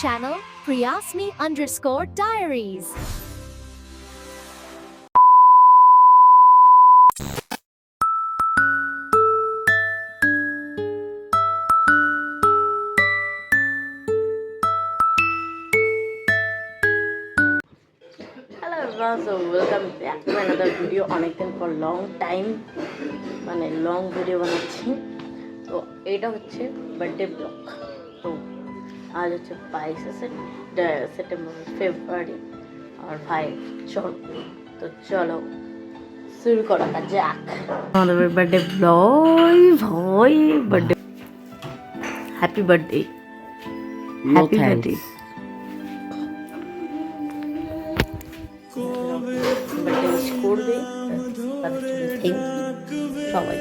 channel, Priyasmi_diaries. Hello everyone, so welcome back to another video. অনেকদিন পর long time মানে long video বানাচ্ছি। তো এটা হচ্ছে বার্থডে ব্লগ। তো আজ হচ্ছে 22 সেপ্টেম্বর ফেব্রুয়ারি আর 5 তো চলো শুরু করা যাক আমাদের বার্থডে ব্লগ। ভাই birthday, happy birthday, happy birthday. করবে সবাই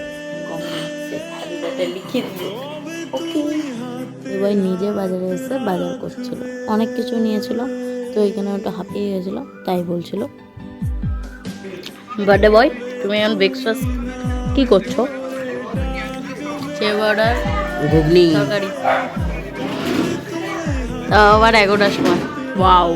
কমেন্টে লিখে দিও। ওকে, এবার নিজে বাজারে এসে বাজার করছিল, অনেক কিছু নিয়েছিল, তো এখানে ওটা হাঁপিয়ে গেছিল, তাই বলছিল বার্থডে বয় তুমি এখন ব্রেকফাস্ট কি করছো? অর্ডার ঘুগনি তরকারি, তাও আবার 11টার সময়। ওয়াও,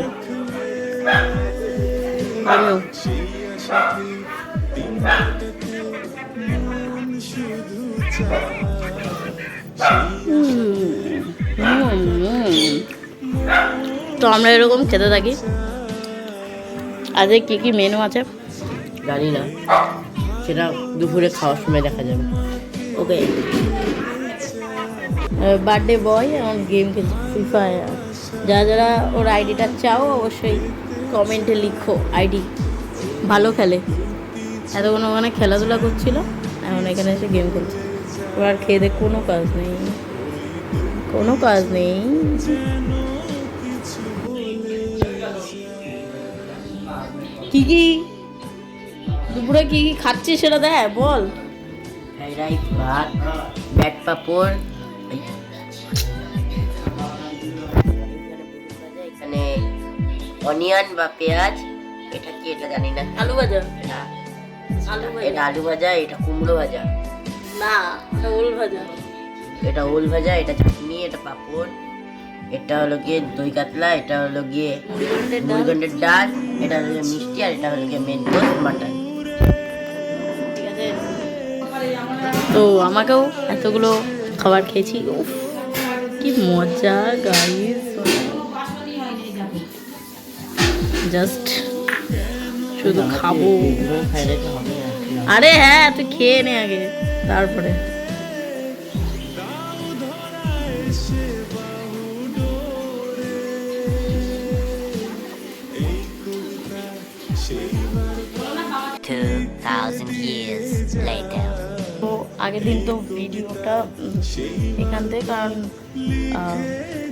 তো আমরা এরকম খেতে থাকি। আজকে কি কি মেনু আছে জানি না, সেটা দুপুরে খাওয়ার সময় দেখা যাবে। ওকে, বার্থডে বয় এবং গেম খেলছে ফ্রি ফায়ার। যারা যারা ওর আইডিটা চাও অবশ্যই কমেন্টে লিখো। আইডি ভালো খেলে, এতক্ষণ ওখানে খেলাধুলা করছিল, এখন এখানে এসে গেম খেলছে। ওর খেয়ে দেখ কোনো কাজ নেই, কোনো কাজ নেই। কি কি দুপুরে কি কি খাচ্ছিস সেটা দেখ, বল। ফ্রাইড রাইস, ভাত, ব্যাট পাপড়, এখানে অনিয়ন বা পেঁয়াজ, এটা কি এটা জানি না। আলু ভাজা, এটা আলু ভাজা, এটা কুমড়ো ভাজা, না এটা ওল ভাজা, এটা ওল ভাজা, এটা চাটনি, এটা পাপড়, এটা হলো গিয়ে দই কাতলা, এটা হলো গিয়ে মুরগির ডাল, এটা হলো গিয়ে মিষ্টি, আর এটা হলো গিয়ে মেন কোর্স মাটন। ঠিক আছে, তো আমাকেও এতগুলো খাবার খেয়েছি। উফ কি মজা গাইস, জাস্ট শুধু খাবো। আরে হ্যাঁ, তুই খেয়ে নে আগে, তারপরে। তো আগের দিন তো ভিডিওটা এখান থেকে, কারণ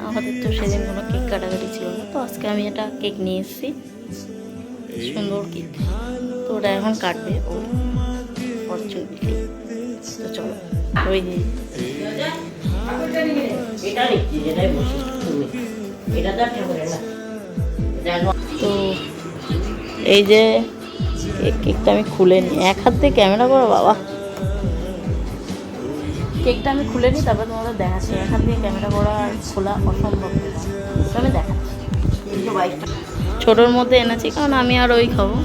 আমাদের তো সেদিন কোনো কেক কাটাকাটি ছিল না, তো আজকে আমি একটা কেক নিয়ে এসেছি, সুন্দর কেক। তো ওটা এখন কাটবে ও ফরচুনেটলি। তো চলো, ওই তো এই যে কেকটা আমি খুলে নিই, এক হাত দিয়ে ক্যামেরা করো বাবা। কেকটা আমি খুলে নিই, তারপর তোমাদের দেখাচ্ছি। এক হাত দিয়ে ক্যামেরা করা আর খোলা অসম্ভব, আমি দেখাচ্ছি। ছোটোর মধ্যে এনেছি, কারণ আমি আর ওই খাবো।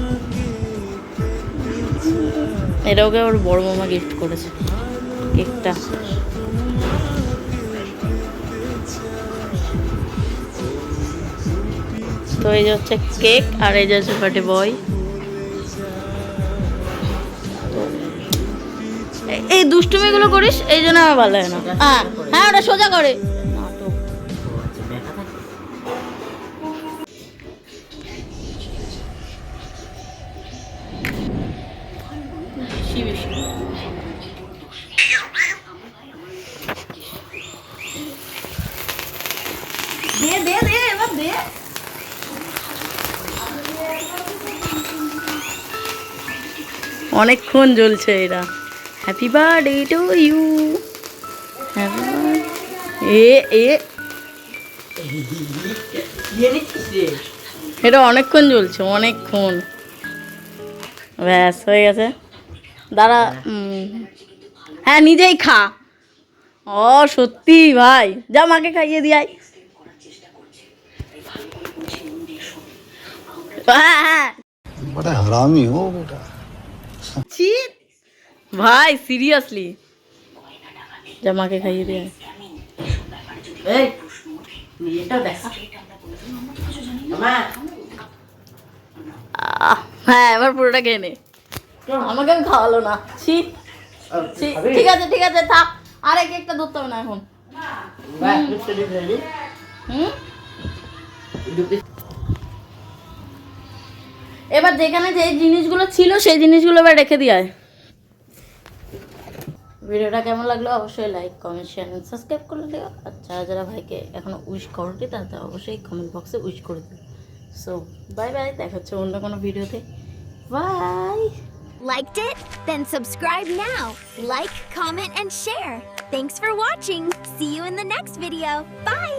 এটা ওকে ওর বড় মামা গিফট করেছে কেকটা। তো এই যে হচ্ছে কেক, আর এই যে হচ্ছে বার্থডে বয়। এই দুষ্টুমিগুলো করিস, এই জন্য আমার ভালো লাগে না। হ্যাঁ ওটা সোজা করে। দে দে দে, এবার দে। অনেকক্ষণ জ্বলছে এটা। Happy birthday to you, happy birthday. এটা অনেকক্ষণ জ্বলছে, অনেকক্ষণ। ব্যাস হয়ে গেছে, দাঁড়া। হ্যাঁ নিজেই খা। ও সত্যি ভাই, যা মাকে খাইয়ে দিয়াই। হ্যাঁ बड़ा हरामी हो बेटा ছি ভাই সিরিয়াসলি জামাকে খাইয়ে দিয়ে এই তুই এটা দেখা মা হ্যাঁ এবার পুরোটা খেয়ে নে আমাকে আমি খাওয়ালো না ছি ছি, ঠিক আছে থাক আরে কেকটা ধরতে হবে না এখন বাহ একটু দিবি হুম দুপি এবার যেখানে যে জিনিসগুলো ছিল সেই জিনিসগুলো এবার রেখে দিয়ে আয় ভিডিওটা কেমন লাগলো অবশ্যই লাইক কমেন্ট শেয়ার সাবস্ক্রাইব করে দিও আর যারা যারা ভাইকে এখনো উইশ করোনি তারা অবশ্যই কমেন্ট বক্সে উইশ করে দিও সো বাই বাই দেখা হচ্ছে অন্য কোনো ভিডিওতে by Liked it? Then subscribe now. Like, comment, and share. Thanks for watching. See you in the next video. Bye!